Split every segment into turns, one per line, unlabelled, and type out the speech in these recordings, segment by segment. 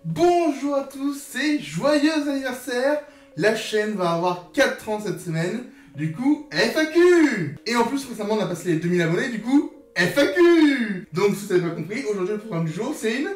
Bonjour à tous et joyeux anniversaire. La chaîne va avoir 4 ans cette semaine, du coup FAQ. Et en plus récemment on a passé les 2000 abonnés, du coup FAQ. Donc si vous n'avez pas compris, aujourd'hui le programme du jour c'est une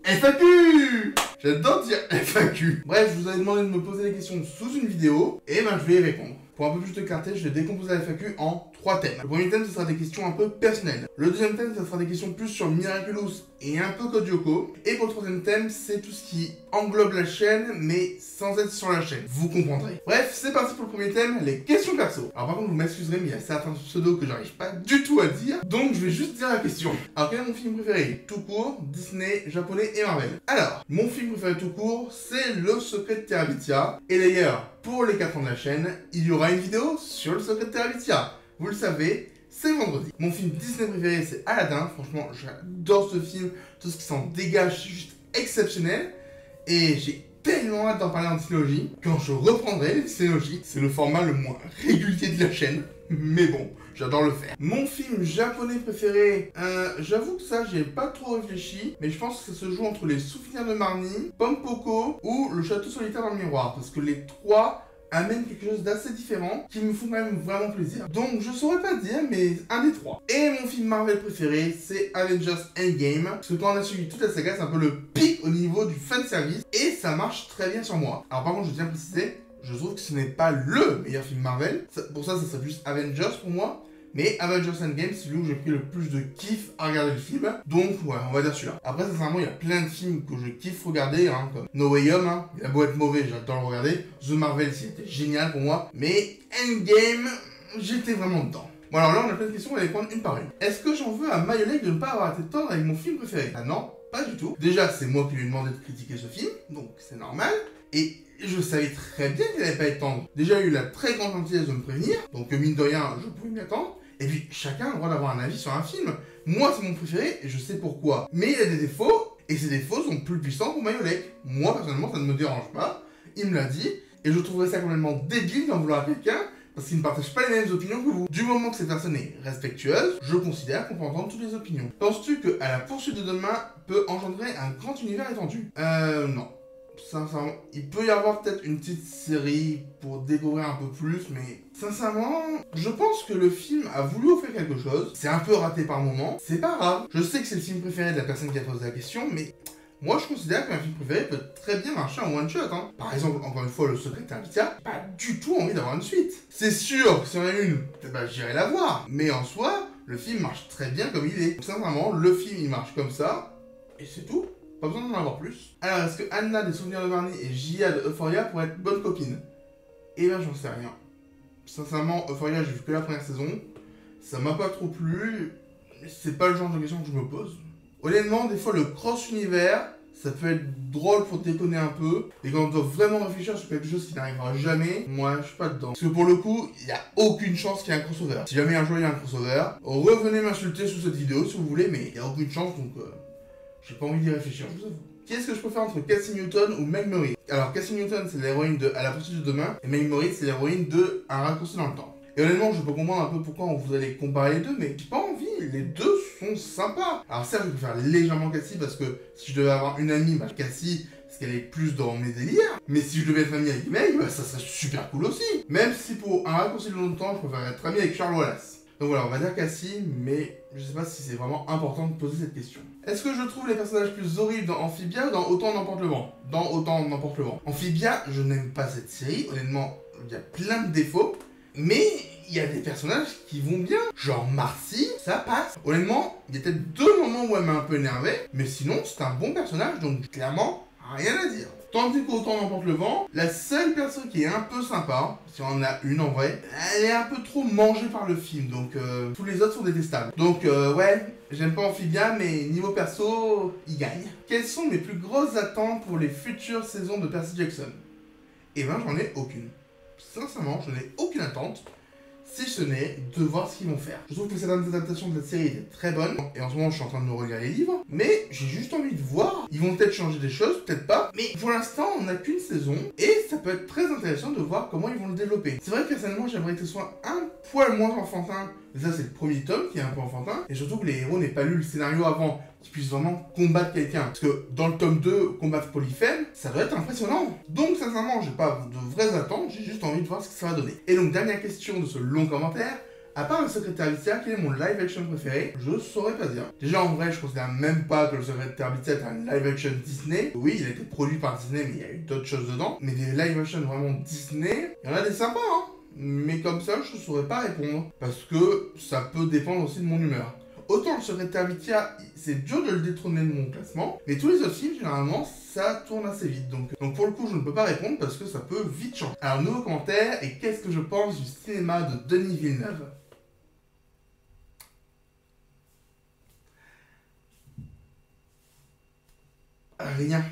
FAQ. J'adore dire FAQ. Bref, je vous avais demandé de me poser des questions sous une vidéo, et ben je vais y répondre. Pour un peu plus de clarté, je vais décomposer la FAQ en 3 thèmes. Le premier thème, ce sera des questions un peu personnelles. Le deuxième thème, ce sera des questions plus sur Miraculous et un peu Code Lyoko. Et pour le troisième thème, c'est tout ce qui englobe la chaîne, mais sans être sur la chaîne. Vous comprendrez. Bref, c'est parti pour le premier thème, les questions perso. Alors par contre, vous m'excuserez, mais il y a certains pseudos que j'arrive pas du tout à dire. Donc je vais juste dire la question. Alors quel est mon film préféré? Tout court, Disney, japonais et Marvel. Alors, mon film préféré tout court, c'est Le Secret de Terabithia. Et d'ailleurs, pour les 4 ans de la chaîne, il y aura une vidéo sur Le Secret de Terabithia. Vous le savez, c'est vendredi. Mon film Disney préféré, c'est Aladdin. Franchement, j'adore ce film. Tout ce qui s'en dégage, c'est juste exceptionnel. Et j'ai tellement hâte d'en parler en trilogie. Quand je reprendrai les trilogies, c'est le format le moins régulier de la chaîne. Mais bon, j'adore le faire. Mon film japonais préféré, j'avoue que ça, j'y ai pas trop réfléchi. Mais je pense que ça se joue entre Les Souvenirs de Marnie, Pompoko ou Le Château solitaire dans le miroir. Parce que les trois amène quelque chose d'assez différent qui me font quand même vraiment plaisir. Donc je saurais pas dire, mais un des trois. Et mon film Marvel préféré, c'est Avengers Endgame. Parce que quand on a suivi toute la saga, c'est un peu le pic au niveau du fanservice. Et ça marche très bien sur moi. Alors par contre, je tiens à préciser, je trouve que ce n'est pas le meilleur film Marvel. Pour ça serait plus Avengers pour moi. Mais Avengers Endgame, c'est celui où j'ai pris le plus de kiff à regarder le film. Donc, ouais, on va dire celui-là. Après, sincèrement, il y a plein de films que je kiffe regarder, hein, comme No Way Home, hein. Il a beau être mauvais, j'adore le regarder. The Marvel, c'était génial pour moi. Mais Endgame, j'étais vraiment dedans. Bon, alors là, on a plein de questions, on va les prendre une par une. Est-ce que j'en veux à Mayolek de ne pas avoir été tendre avec mon film préféré? Ah non, pas du tout. Déjà, c'est moi qui lui ai demandé de critiquer ce film, donc c'est normal. Et je savais très bien qu'elle n'allait pas être tendre. Déjà, il a eu la très grande gentillesse de me prévenir, donc mine de rien, je pouvais m'y attendre. Et puis, chacun a le droit d'avoir un avis sur un film. Moi, c'est mon préféré, et je sais pourquoi. Mais il a des défauts, et ces défauts sont plus puissants pour Mayolek. Moi, personnellement, ça ne me dérange pas. Il me l'a dit, et je trouverais ça complètement débile d'en vouloir à quelqu'un, parce qu'il ne partage pas les mêmes opinions que vous. Du moment que cette personne est respectueuse, je considère qu'on peut entendre toutes les opinions. Penses-tu que À la poursuite de demain peut engendrer un grand univers étendu? Non. Sincèrement, il peut y avoir peut-être une petite série pour découvrir un peu plus, mais sincèrement, je pense que le film a voulu offrir quelque chose. C'est un peu raté par moment, c'est pas grave. Je sais que c'est le film préféré de la personne qui a posé la question, mais moi je considère qu'un film préféré peut très bien marcher en one shot. Hein. Par exemple, encore une fois, Le Secret de Terabithia, j'ai pas du tout envie d'avoir une suite. C'est sûr que s'il y en a une, bah, j'irai la voir. Mais en soi, le film marche très bien comme il est. Donc, sincèrement, le film il marche comme ça, et c'est tout. Pas besoin d'en avoir plus. Alors, est-ce que Anna des Souvenirs de Marnie et Jia de Euphoria pourraient être bonnes copines? Eh ben, j'en sais rien. Sincèrement, Euphoria, j'ai vu que la première saison. Ça m'a pas trop plu. C'est pas le genre de question que je me pose. Honnêtement, des fois, le cross-univers, ça peut être drôle pour déconner un peu. Et quand on doit vraiment réfléchir sur quelque chose qui n'arrivera jamais, moi, je suis pas dedans. Parce que pour le coup, il n'y a aucune chance qu'il y ait un crossover. Si jamais un jour il y a un crossover, revenez m'insulter sous cette vidéo si vous voulez, mais il n'y a aucune chance, donc... j'ai pas envie d'y réfléchir, je vous avoue. Qui est-ce que je préfère entre Cassie Newton ou Meg Murray? Alors, Cassie Newton, c'est l'héroïne de À la poursuite de demain, et Meg Murray, c'est l'héroïne de Un raccourci dans le temps. Et honnêtement, je peux comprendre un peu pourquoi vous allez comparer les deux, mais j'ai pas envie, les deux sont sympas. Alors certes, je préfère légèrement Cassie, parce que si je devais avoir une amie, bah Cassie, parce qu'elle est plus dans mes délires. Mais si je devais être ami avec Meg, bah ça serait super cool aussi. Même si pour Un raccourci dans le temps, je préfère être ami avec Charles Wallace. Donc voilà, on va dire Cassie, mais je sais pas si c'est vraiment important de poser cette question. Est-ce que je trouve les personnages plus horribles dans Amphibia ou dans Autant n'emporte le vent? Dans Autant n'emporte le vent. Amphibia, je n'aime pas cette série, honnêtement, il y a plein de défauts, mais il y a des personnages qui vont bien. Genre Marcy, ça passe. Honnêtement, il y a peut-être 2 moments où elle m'a un peu énervé, mais sinon, c'est un bon personnage, donc clairement, rien à dire. Tandis qu'Autant n'emporte le vent, la seule personne qui est un peu sympa, si on en a une en vrai, elle est un peu trop mangée par le film, donc tous les autres sont détestables. Donc ouais, j'aime pas Amphibia, mais niveau perso, il gagne. Quelles sont mes plus grosses attentes pour les futures saisons de Percy Jackson? Eh ben j'en ai aucune. Sincèrement, je n'ai aucune attente. Si ce n'est de voir ce qu'ils vont faire. Je trouve que certaines adaptations de la série étaient très bonnes, et en ce moment je suis en train de me relire les livres, mais j'ai juste envie de voir. Ils vont peut-être changer des choses, peut-être pas, mais pour l'instant on n'a qu'une saison, et ça peut être très intéressant de voir comment ils vont le développer. C'est vrai que personnellement j'aimerais que ce soit un poil moins enfantin, mais ça c'est le premier tome qui est un peu enfantin, et surtout que les héros n'aient pas lu le scénario avant, qui puisse vraiment combattre quelqu'un. Parce que dans le tome 2, combattre Polyphème, ça doit être impressionnant. Donc sincèrement, j'ai pas de vraies attentes, j'ai juste envie de voir ce que ça va donner. Et donc dernière question de ce long commentaire. À part le secrétaire Alicia, quel est mon live action préféré? Je saurais pas dire. Déjà en vrai, je considère même pas que le secrétaire Alicia est un live action Disney. Oui, il a été produit par Disney, mais il y a eu d'autres choses dedans. Mais des live action vraiment Disney, il y en a des sympas, hein. Mais comme ça, je saurais pas répondre. Parce que ça peut dépendre aussi de mon humeur. Autant le secrétaire Alicia, c'est dur de le détrôner de mon classement. Mais tous les autres films, généralement, ça tourne assez vite. Donc pour le coup, je ne peux pas répondre parce que ça peut vite changer. Alors, nouveau commentaire, et qu'est-ce que je pense du cinéma de Denis Villeneuve? Rien.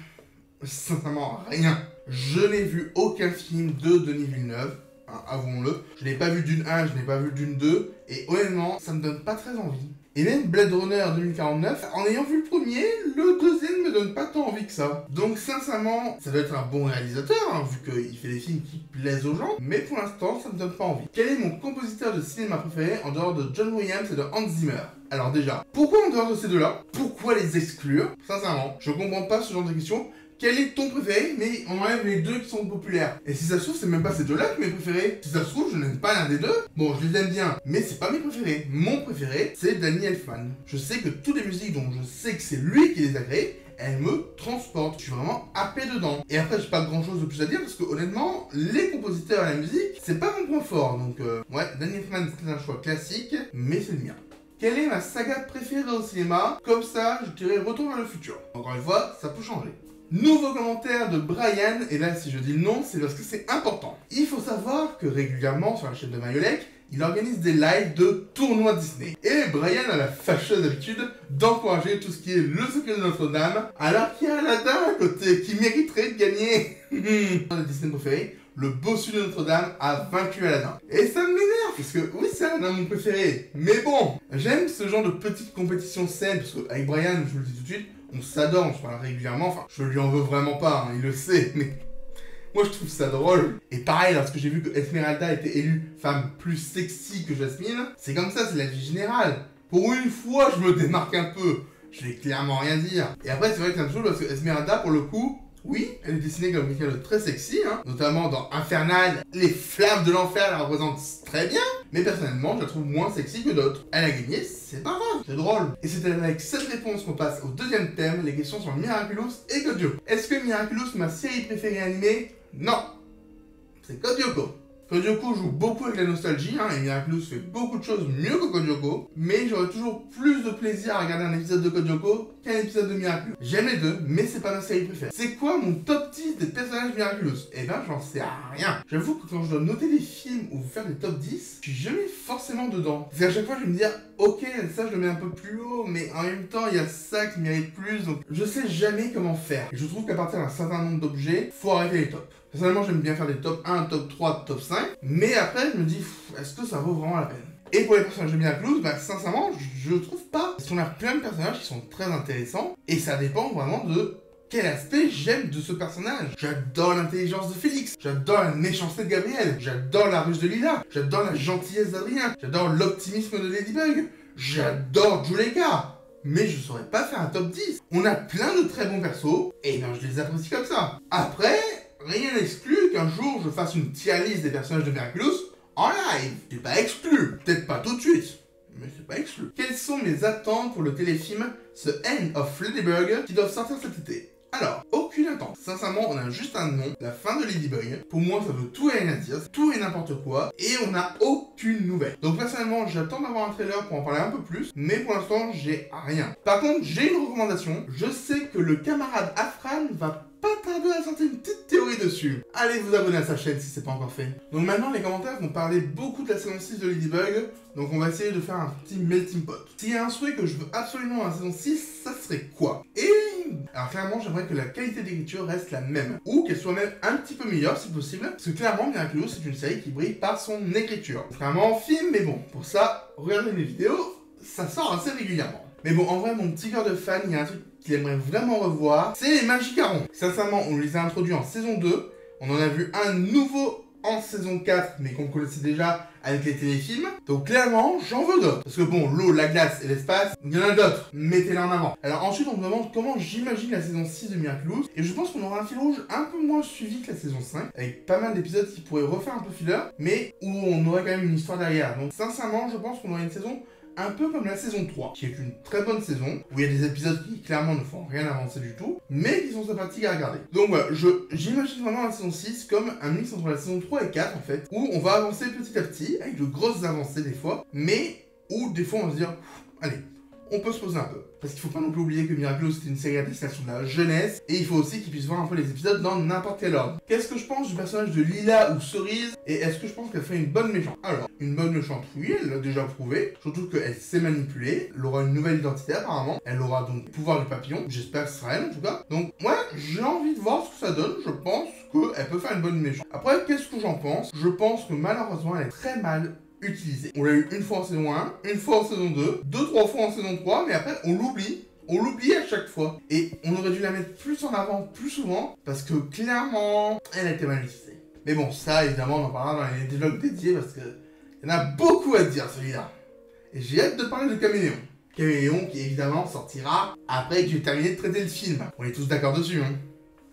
Sincèrement, rien. Je n'ai vu aucun film de Denis Villeneuve, hein, avouons-le. Je n'ai pas vu Dune 1, je n'ai pas vu Dune 2, et honnêtement, ça me donne pas très envie. Et même Blade Runner 2049, en ayant vu le premier, le deuxième me donne pas tant envie que ça. Donc sincèrement, ça doit être un bon réalisateur, hein, vu qu'il fait des films qui plaisent aux gens, mais pour l'instant, ça me donne pas envie. Quel est mon compositeur de cinéma préféré en dehors de John Williams et de Hans Zimmer? Alors déjà, pourquoi en dehors de ces deux-là? Pourquoi les exclure? Sincèrement, je comprends pas ce genre de questions. Quel est ton préféré? Mais on enlève les deux qui sont populaires. Et si ça se trouve, c'est même pas ces deux-là qui sont mes préférés. Si ça se trouve, je n'aime pas l'un des deux. Bon, je les aime bien, mais c'est pas mes préférés. Mon préféré, c'est Danny Elfman. Je sais que toutes les musiques dont je sais que c'est lui qui les a créées, elles me transportent. Je suis vraiment happé dedans. Et après, j'ai pas grand chose de plus à dire parce que honnêtement, les compositeurs et la musique, c'est pas mon point fort. Donc, ouais, Danny Elfman, c'est un choix classique, mais c'est le mien. Quelle est ma saga préférée au cinéma? Comme ça, je dirais Retour vers le futur. Encore une fois, ça peut changer. Nouveau commentaire de Brian, et là si je dis le nom, c'est parce que c'est important. Il faut savoir que régulièrement sur la chaîne de Mayolek, il organise des lives de tournois Disney. Et Brian a la fâcheuse habitude d'encourager tout ce qui est le secret de Notre-Dame, alors qu'il y a Aladdin à côté qui mériterait de gagner. Mon Disney préféré, le bossu de Notre-Dame a vaincu Aladdin. Et ça m'énerve, parce que oui, c'est Aladdin mon préféré. Mais bon, j'aime ce genre de petites compétitions saines, parce qu'avec Brian, je vous le dis tout de suite, on s'adore, on se parle régulièrement, enfin, je lui en veux vraiment pas, hein, il le sait, mais moi je trouve ça drôle. Et pareil, lorsque j'ai vu que Esmeralda était élue femme plus sexy que Jasmine, c'est comme ça, c'est la vie générale. Pour une fois, je me démarque un peu, je vais clairement rien dire. Et après, c'est vrai que ça me saoule parce que Esmeralda, pour le coup, oui, elle est dessinée comme quelqu'un de très sexy, hein, notamment dans Infernal, les flammes de l'enfer la représentent très bien, mais personnellement, je la trouve moins sexy que d'autres. Elle a gagné, c'est pas grave, c'est drôle. Et c'est avec cette réponse qu'on passe au deuxième thème, les questions sur Miraculous et Code Lyoko. Est-ce que Miraculous, ma série préférée animée? Non, c'est Code Lyoko. Code Lyoko joue beaucoup avec la nostalgie, hein, et Miraculous fait beaucoup de choses mieux que Code Lyoko, mais j'aurais toujours plus de plaisir à regarder un épisode de Code Lyoko qu'un épisode de Miraculous. J'aime les deux, mais c'est pas ma série préférée. C'est quoi mon top 10 des personnages Miraculous? Eh ben, j'en sais rien. J'avoue que quand je dois noter des films ou faire des top 10, je suis jamais forcément dedans. C'est à chaque fois, je vais me dire, ok, ça je le mets un peu plus haut, mais en même temps, il y a ça qui mérite plus, donc je sais jamais comment faire. Et je trouve qu'à partir d'un certain nombre d'objets, faut arrêter les tops. Personnellement, j'aime bien faire des top 1, top 3, top 5, mais après, je me dis, est-ce que ça vaut vraiment la peine? Et pour les personnages de Miraculous, bah sincèrement, je trouve pas. Parce qu'on a plein de personnages qui sont très intéressants, et ça dépend vraiment de quel aspect j'aime de ce personnage. J'adore l'intelligence de Félix, j'adore la méchanceté de Gabriel, j'adore la ruse de Lila, j'adore la gentillesse d'Adrien, j'adore l'optimisme de Ladybug, j'adore Juleka. Mais je saurais pas faire un top 10. On a plein de très bons persos, et ben je les apprécie comme ça. Après, rien n'exclut qu'un jour je fasse une tier list des personnages de Miraculous en live. C'est pas exclu, peut-être pas tout de suite, mais c'est pas exclu. Quelles sont mes attentes pour le téléfilm The End of Ladybug qui doivent sortir cet été? Alors, aucune attente. Sincèrement, on a juste un nom, la fin de Ladybug. Pour moi, ça veut tout et rien dire, tout et n'importe quoi, et on n'a aucune nouvelle. Donc personnellement, j'attends d'avoir un trailer pour en parler un peu plus, mais pour l'instant, j'ai rien. Par contre, j'ai une recommandation. Je sais que le camarade Afran va pas tarder à sortir une petite théorie dessus. Allez vous abonner à sa chaîne si c'est pas encore fait. Donc maintenant, les commentaires vont parler beaucoup de la saison 6 de Ladybug, donc on va essayer de faire un petit melting pot. S'il y a un souhait que je veux absolument dans la saison 6, ça serait quoi? Alors clairement, j'aimerais que la qualité d'écriture reste la même, ou qu'elle soit même un petit peu meilleure si possible, parce que clairement, Miraculous, c'est une série qui brille par son écriture. Contrairement au film, mais bon, pour ça, regardez mes vidéos, ça sort assez régulièrement. Mais bon, en vrai, mon petit cœur de fan, il y a un truc qu'il aimerait vraiment revoir, c'est les Magicarons. Sincèrement, on les a introduits en saison 2, on en a vu un nouveau en saison 4, mais qu'on connaissait déjà avec les téléfilms. Donc clairement, j'en veux d'autres. Parce que bon, l'eau, la glace et l'espace, il y en a d'autres. Mettez-les en avant. Alors ensuite, on me demande comment j'imagine la saison 6 de Miraculous. Et je pense qu'on aura un fil rouge un peu moins suivi que la saison 5, avec pas mal d'épisodes qui pourraient refaire un peu filler, mais où on aurait quand même une histoire derrière. Donc sincèrement, je pense qu'on aurait une saison un peu comme la saison 3, qui est une très bonne saison, où il y a des épisodes qui clairement ne font rien avancer du tout, mais qui sont sympathiques à regarder. Donc voilà, j'imagine vraiment la saison 6 comme un mix entre la saison 3 et 4 en fait, où on va avancer petit à petit, avec de grosses avancées des fois, mais où des fois on va se dire, allez, on peut se poser un peu. Parce qu'il faut pas non plus oublier que Miraculous c'est une série à destination de la jeunesse, et il faut aussi qu'ils puissent voir un peu les épisodes dans n'importe quel ordre. Qu'est-ce que je pense du personnage de Lila ou Cerise, et est-ce que je pense qu'elle fait une bonne méchante? Alors, une bonne méchante, oui, elle l'a déjà prouvé, surtout qu'elle sait manipuler, elle aura une nouvelle identité apparemment, elle aura donc le pouvoir du papillon, j'espère que ce sera elle en tout cas. Donc ouais, j'ai envie de voir ce que ça donne, je pense qu'elle peut faire une bonne méchante. Après, qu'est-ce que j'en pense? Je pense que malheureusement elle est très mal utilisé. On l'a eu une fois en saison 1, une fois en saison 2, 2-3 fois en saison 3, mais après on l'oublie. On l'oublie à chaque fois. Et on aurait dû la mettre plus en avant, plus souvent, parce que clairement, elle a été mal utilisée. Mais bon, ça évidemment on en parlera dans les dialogues dédiés, parce que il y en a beaucoup à dire celui-là. Et j'ai hâte de parler de Caméléon. Caméléon qui évidemment sortira après que j'ai terminé de traiter le film. On est tous d'accord dessus, hein?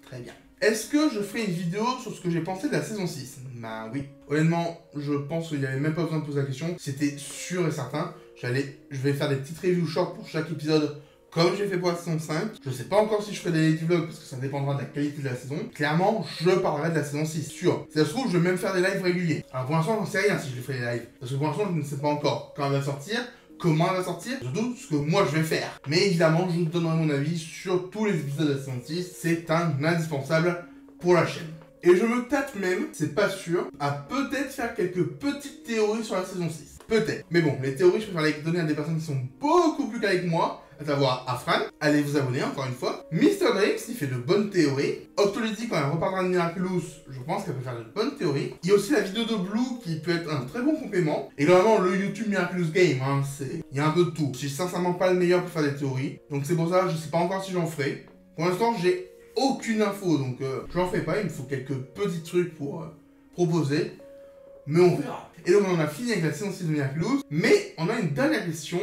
Très bien. Est-ce que je ferai une vidéo sur ce que j'ai pensé de la saison 6? Bah oui. Honnêtement, je pense qu'il n'y avait même pas besoin de poser la question. C'était sûr et certain. Je vais faire des petites reviews short pour chaque épisode, comme j'ai fait pour la saison 5. Je sais pas encore si je ferai des vlogs, parce que ça dépendra de la qualité de la saison. Clairement, je parlerai de la saison 6, sûr. Si ça se trouve, je vais même faire des lives réguliers. Alors pour l'instant, j'en sais rien si je fais les lives. Parce que pour l'instant, je ne sais pas encore quand elle va sortir, comment elle va sortir, surtout ce que moi je vais faire. Mais évidemment, je vous donnerai mon avis sur tous les épisodes de la saison 6. C'est un indispensable pour la chaîne. Et je me tâte même, c'est pas sûr, à peut-être faire quelques petites théories sur la saison 6. Peut-être. Mais bon, les théories, je préfère les donner à des personnes qui sont beaucoup plus calées que moi, à savoir Afran. Allez vous abonner encore une fois. Mr. Drakes, il fait de bonnes théories. Octolytic, quand elle reparlera de Miraculous, je pense qu'elle peut faire de bonnes théories. Il y a aussi la vidéo de Blue qui peut être un très bon complément. Et normalement, le YouTube Miraculous Game, hein, il y a un peu de tout. Je suis sincèrement pas le meilleur pour faire des théories. Donc c'est pour ça, je sais pas encore si j'en ferai. Pour l'instant, j'ai aucune info, donc je n'en fais pas. Il me faut quelques petits trucs pour proposer. Mais on verra. Et donc on en a fini avec la saison 6 de Miraculous. Mais on a une dernière question.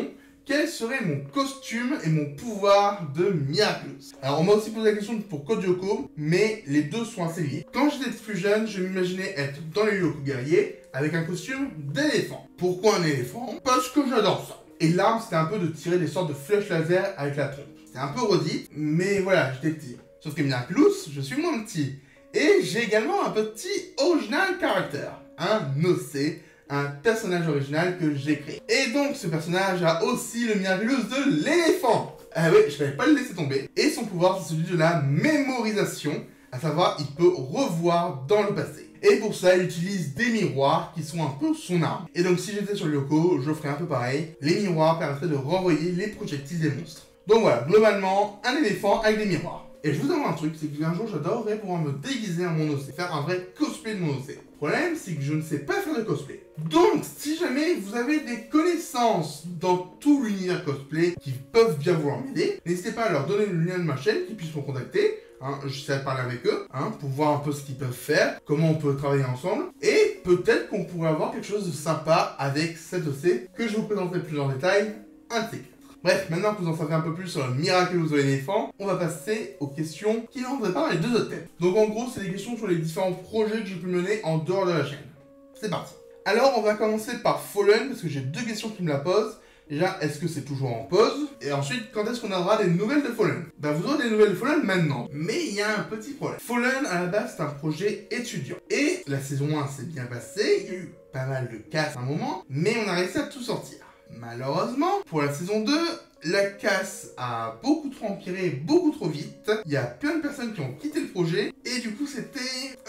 Quel serait mon costume et mon pouvoir de Miraculous? Alors on m'a aussi posé la question pour Code Lyoko, mais les deux sont assez liés. Quand j'étais plus jeune, je m'imaginais être dans les Lyoko guerriers avec un costume d'éléphant. Pourquoi un éléphant? Parce que j'adore ça. Et l'arme, c'était un peu de tirer des sortes de flèches laser avec la trompe. C'était un peu redit, mais voilà, j'étais petit. Sauf que Miraculous, je suis moins petit. Et j'ai également un petit original character, un OC, un personnage original que j'ai créé. Et donc ce personnage a aussi le Miraculous de l'éléphant. Ah oui, je n'avais pas le laisser tomber. Et son pouvoir, c'est celui de la mémorisation, à savoir il peut revoir dans le passé. Et pour ça, il utilise des miroirs qui sont un peu son arme. Et donc si j'étais sur Lyoko, je ferais un peu pareil. Les miroirs permettraient de renvoyer les projectiles des monstres. Donc voilà, globalement, un éléphant avec des miroirs. Et je vous avoue un truc, c'est qu'un jour j'adorerais pouvoir me déguiser en mon OC, faire un vrai cosplay de mon OC. Le problème, c'est que je ne sais pas faire de cosplay. Donc, si jamais vous avez des connaissances dans tout l'univers cosplay qui peuvent bien vouloir m'aider, n'hésitez pas à leur donner le lien de ma chaîne, qu'ils puissent me contacter. Je sais parler avec eux, pour voir un peu ce qu'ils peuvent faire, comment on peut travailler ensemble. Et peut-être qu'on pourrait avoir quelque chose de sympa avec cet OC que je vous présenterai plus en détail un de ces quatre. Bref, maintenant que vous en savez un peu plus sur le Miraculous de l'éléphant, on va passer aux questions qui rentrent pas dans les deux autres thèmes. Donc en gros, c'est des questions sur les différents projets que j'ai pu mener en dehors de la chaîne. C'est parti. Alors, on va commencer par Fallen, parce que j'ai deux questions qui me la posent. Déjà, est-ce que c'est toujours en pause? Et ensuite, quand est-ce qu'on aura des nouvelles de Fallen? Ben, vous aurez des nouvelles de Fallen maintenant. Mais il y a un petit problème. Fallen, à la base, c'est un projet étudiant. Et la saison 1 s'est bien passée, il y a eu pas mal de casse à un moment, mais on a réussi à tout sortir. Malheureusement, pour la saison 2, la casse a beaucoup trop empiré, beaucoup trop vite. Il y a plein de personnes qui ont quitté le projet et du coup c'était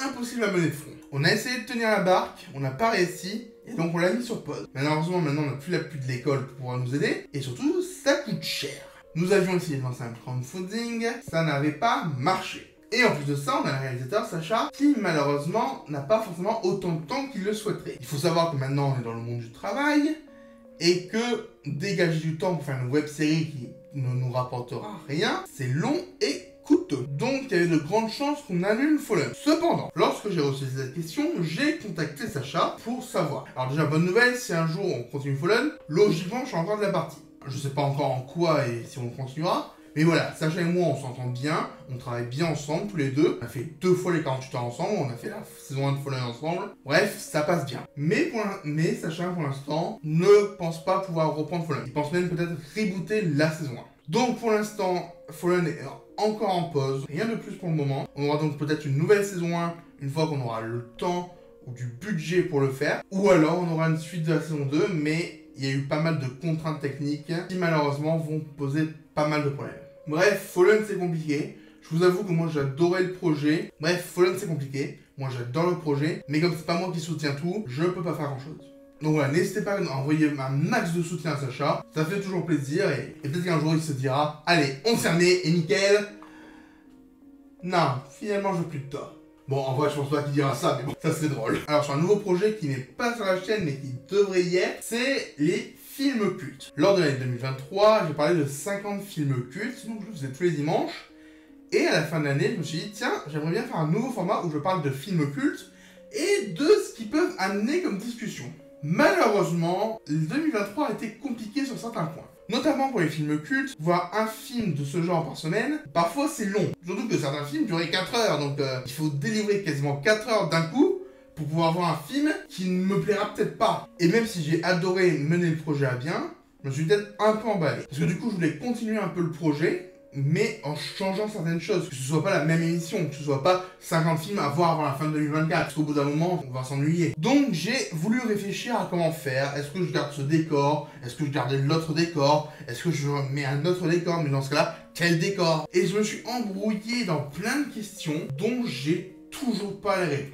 impossible à mener de front. On a essayé de tenir la barque, on n'a pas réussi et donc on l'a mis sur pause. Malheureusement maintenant on n'a plus l'appui de l'école pour pouvoir nous aider et surtout ça coûte cher. Nous avions essayé de lancer un crowdfunding, ça n'avait pas marché. Et en plus de ça, on a un réalisateur, Sacha, qui malheureusement n'a pas forcément autant de temps qu'il le souhaiterait. Il faut savoir que maintenant on est dans le monde du travail, et que dégager du temps pour faire une web série qui ne nous rapportera rien, c'est long et coûteux. Donc il y avait de grandes chances qu'on annule Fallen. Cependant, lorsque j'ai reçu cette question, j'ai contacté Sacha pour savoir. Alors déjà, bonne nouvelle, si un jour on continue Fallen, logiquement je suis encore de la partie. Je sais pas encore en quoi et si on continuera. Mais voilà, Sacha et moi, on s'entend bien, on travaille bien ensemble, tous les deux. On a fait 2 fois les 48 heures ensemble, on a fait la saison 1 de Fallen ensemble. Bref, ça passe bien. Mais Sacha, pour l'instant, ne pense pas pouvoir reprendre Fallen. Il pense même peut-être rebooter la saison 1. Donc pour l'instant, Fallen est encore en pause, rien de plus pour le moment. On aura donc peut-être une nouvelle saison 1, une fois qu'on aura le temps ou du budget pour le faire. Ou alors, on aura une suite de la saison 2, mais il y a eu pas mal de contraintes techniques qui malheureusement vont poser pas mal de problèmes. Bref, Fallen c'est compliqué. Je vous avoue que moi j'adorais le projet. Bref, Fallen c'est compliqué. Moi j'adore le projet. Mais comme c'est pas moi qui soutiens tout, je peux pas faire grand chose. Donc voilà, n'hésitez pas à envoyer un max de soutien à Sacha. Ça fait toujours plaisir. Et peut-être qu'un jour il se dira, allez, on s'est remis et nickel. Non, finalement je veux plus de tort. Bon, en vrai, je pense pas qu'il dira ça, mais bon, ça c'est drôle. Alors, sur un nouveau projet qui n'est pas sur la chaîne, mais qui devrait y être, c'est les films cultes. Lors de l'année 2023, j'ai parlé de 50 films cultes, donc je le faisais tous les dimanches. Et à la fin de l'année, je me suis dit, tiens, j'aimerais bien faire un nouveau format où je parle de films cultes et de ce qu'ils peuvent amener comme discussion. Malheureusement, 2023 a été compliqué sur certains points. Notamment pour les films cultes, voir un film de ce genre par semaine, parfois c'est long. Surtout que certains films duraient 4 heures, donc il faut délivrer quasiment 4 heures d'un coup pour pouvoir voir un film qui ne me plaira peut-être pas. Et même si j'ai adoré mener le projet à bien, je me suis peut-être un peu emballé. Parce que du coup, je voulais continuer un peu le projet, mais en changeant certaines choses. Que ce soit pas la même émission, que ce soit pas 50 films à voir avant la fin de 2024. Parce qu'au bout d'un moment, on va s'ennuyer. Donc j'ai voulu réfléchir à comment faire. Est-ce que je garde ce décor? Est-ce que je garde l'autre décor? Est-ce que je mets un autre décor? Mais dans ce cas-là, quel décor? Et je me suis embrouillé dans plein de questions dont j'ai toujours pas les réponses.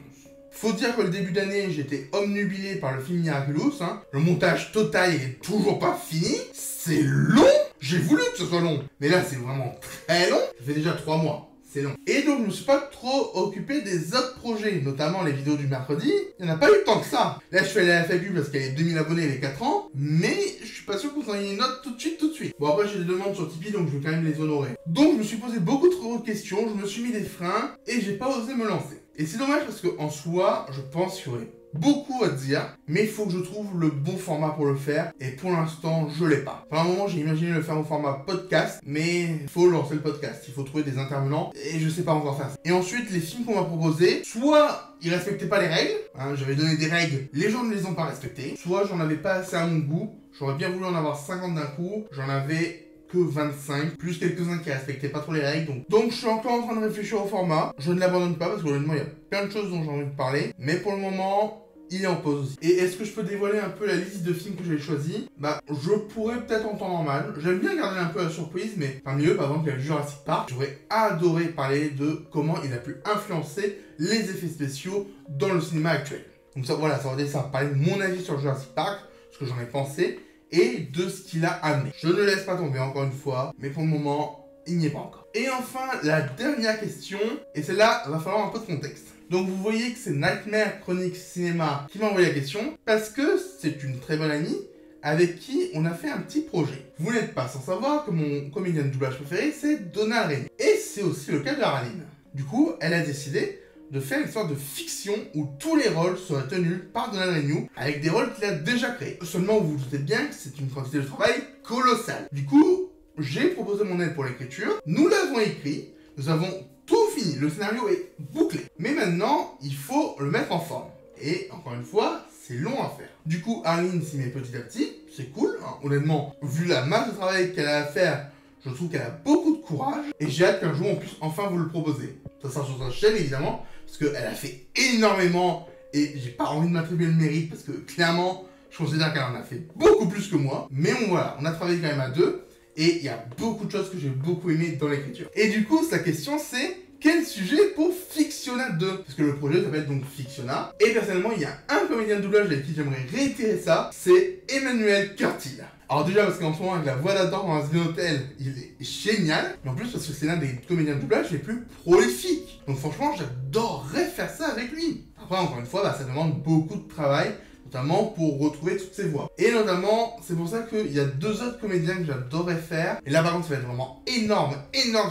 Faut dire que le début d'année, j'étais omnubilé par le film Miraculous. Le montage total est toujours pas fini. C'est long. J'ai voulu que ce soit long. Mais là, c'est vraiment très long. Ça fait déjà 3 mois. C'est long. Et donc, je me suis pas trop occupé des autres projets, notamment les vidéos du mercredi. Il n'y en a pas eu tant que ça. Là, je suis allé à la FAQ parce qu'il y a 2000 abonnés les 4 ans. Mais je suis pas sûr qu'on s'en ait une autre tout de suite. Bon, après, j'ai des demandes sur Tipeee, donc je vais quand même les honorer. Donc, je me suis posé beaucoup trop de questions. Je me suis mis des freins et j'ai pas osé me lancer. Et c'est dommage parce qu'en soi, je pense qu'il y aurait beaucoup à dire, mais il faut que je trouve le bon format pour le faire, et pour l'instant, je l'ai pas. Pour un moment, j'ai imaginé le faire au format podcast, mais il faut lancer le podcast, il faut trouver des intervenants, et je sais pas encore faire ça. Et ensuite, les films qu'on m'a proposés, soit ils respectaient pas les règles, j'avais donné des règles, les gens ne les ont pas respectées, soit j'en avais pas assez à mon goût, j'aurais bien voulu en avoir 50 d'un coup, j'en avais que 25, plus quelques-uns qui respectaient pas trop les règles. Donc je suis encore en train de réfléchir au format. Je ne l'abandonne pas parce que honnêtement il y a plein de choses dont j'ai envie de parler. Mais pour le moment, il est en pause aussi. Et est-ce que je peux dévoiler un peu la liste de films que j'ai choisis? Je pourrais peut-être en temps normal. J'aime bien garder un peu la surprise, mais parmi eux, par exemple, il y a Jurassic Park. J'aurais adoré parler de comment il a pu influencer les effets spéciaux dans le cinéma actuel. Donc ça, voilà, ça aurait été ça. Parler de mon avis sur Jurassic Park, ce que j'en ai pensé, et de ce qu'il a amené. Je ne laisse pas tomber encore une fois, mais pour le moment, il n'y est pas encore. Et enfin, la dernière question, et celle-là, va falloir un peu de contexte. Donc vous voyez que c'est Nightmare Chronique Cinéma qui m'a envoyé la question, parce que c'est une très bonne amie avec qui on a fait un petit projet. Vous n'êtes pas sans savoir que mon comédien de doublage préféré, c'est Donald Renew. Et c'est aussi le cas de Araline. Du coup, elle a décidé de faire une sorte de fiction où tous les rôles seraient tenus par Donald Renew avec des rôles qu'il a déjà créés. Seulement, vous vous doutez bien que c'est une quantité de travail colossale. Du coup, j'ai proposé mon aide pour l'écriture, nous l'avons écrit, nous avons tout fini, le scénario est bouclé. Mais maintenant, il faut le mettre en forme. Et encore une fois, c'est long à faire. Du coup, Arline s'y met petit à petit, c'est cool. Honnêtement, vu la masse de travail qu'elle a à faire, je trouve qu'elle a beaucoup de courage. Et j'ai hâte qu'un jour on puisse enfin vous le proposer. Ça sera sur sa chaîne évidemment, parce qu'elle a fait énormément. Et j'ai pas envie de m'attribuer le mérite, parce que clairement, je considère qu'elle en a fait beaucoup plus que moi. Mais bon voilà, on a travaillé quand même à deux. Et il y a beaucoup de choses que j'ai beaucoup aimé dans l'écriture. Et du coup, sa question c'est: quel sujet pour Fictiona 2? Parce que le projet s'appelle donc Fictiona. Et personnellement, il y a un comédien de doublage avec qui j'aimerais réitérer ça, c'est Emmanuel Curtil. Alors déjà parce qu'en ce moment, avec la voix d'Adam dans un Hotel, il est génial. Mais en plus parce que c'est l'un des comédiens de doublage les plus prolifiques. Donc franchement, j'adorerais faire ça avec lui. Après, encore une fois, ça demande beaucoup de travail. notamment pour retrouver toutes ces voix. Et notamment, c'est pour ça qu'il y a 2 autres comédiens que j'adorerais faire, et là par contre ça va être vraiment énorme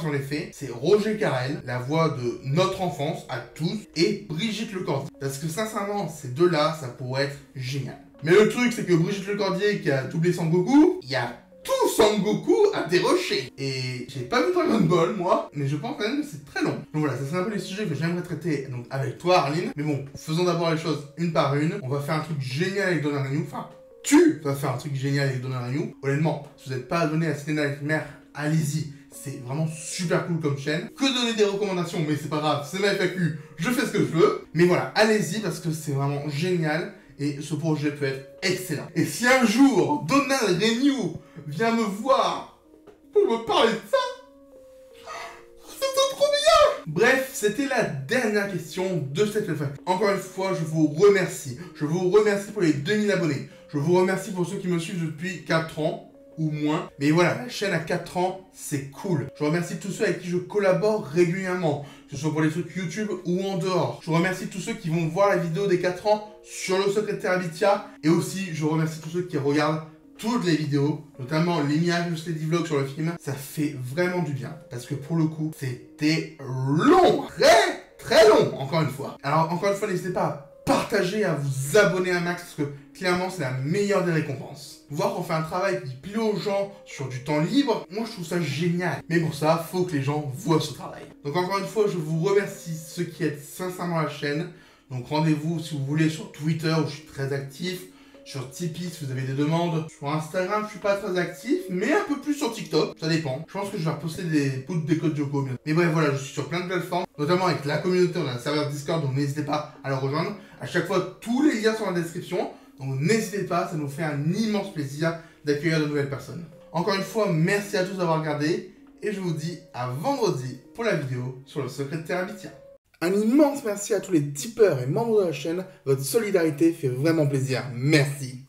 sur les faits, c'est Roger Carrel, la voix de notre enfance à tous, et Brigitte Lecordier. Parce que sincèrement, ces deux-là, ça pourrait être génial. Mais le truc, c'est que Brigitte Lecordier qui a doublé Sangoku, il y a tout Sangoku à dérocher. Et j'ai pas vu Dragon Ball, moi, mais je pense quand même que c'est très long. Donc voilà, ça c'est un peu les sujets que j'aimerais traiter donc, avec toi, Arline. Mais bon, faisons d'abord les choses une par une. On va faire un truc génial avec Donnarumma. Enfin, tu vas faire un truc génial avec Donnarumma. Honnêtement, si vous n'êtes pas abonné à Cinéma Nightmare, allez-y. C'est vraiment super cool comme chaîne. Que donner des recommandations, mais c'est pas grave, c'est ma FAQ, je fais ce que je veux. Mais voilà, allez-y parce que c'est vraiment génial. Et ce projet peut être excellent. Et si un jour, Donald Renew vient me voir pour me parler de ça, c'est trop bien. Bref, c'était la dernière question de cette FAQ. Encore une fois, je vous remercie. Je vous remercie pour les 2000 abonnés. Je vous remercie pour ceux qui me suivent depuis 4 ans. Ou moins. Mais voilà, la chaîne à 4 ans, c'est cool. Je remercie tous ceux avec qui je collabore régulièrement, que ce soit pour les trucs YouTube ou en dehors. Je remercie tous ceux qui vont voir la vidéo des 4 ans sur le secrétaire Abitia. Et aussi, je remercie tous ceux qui regardent toutes les vidéos, notamment l'Ignag, le Steady Vlog sur le film. Ça fait vraiment du bien. Parce que pour le coup, c'était long. Très long, encore une fois. Alors, encore une fois, n'hésitez pas à partager, à vous abonner un max, parce que clairement, c'est la meilleure des récompenses. Voir qu'on fait un travail qui plaît aux gens sur du temps libre, moi je trouve ça génial. Mais pour ça, faut que les gens voient ce travail. Donc encore une fois, je vous remercie ceux qui aident sincèrement la chaîne. Donc rendez-vous si vous voulez sur Twitter où je suis très actif, sur Tipeee si vous avez des demandes. Sur Instagram, je suis pas très actif, mais un peu plus sur TikTok, ça dépend. Je pense que je vais reposter des bouts des codes Joko. Mais bref, voilà, je suis sur plein de plateformes, notamment avec la communauté, on a un serveur Discord, donc n'hésitez pas à le rejoindre. À chaque fois, tous les liens sont dans la description. Donc n'hésitez pas, ça nous fait un immense plaisir d'accueillir de nouvelles personnes. Encore une fois, merci à tous d'avoir regardé et je vous dis à vendredi pour la vidéo sur le secret de Terabithia. Un immense merci à tous les tipeurs et membres de la chaîne, votre solidarité fait vraiment plaisir, merci.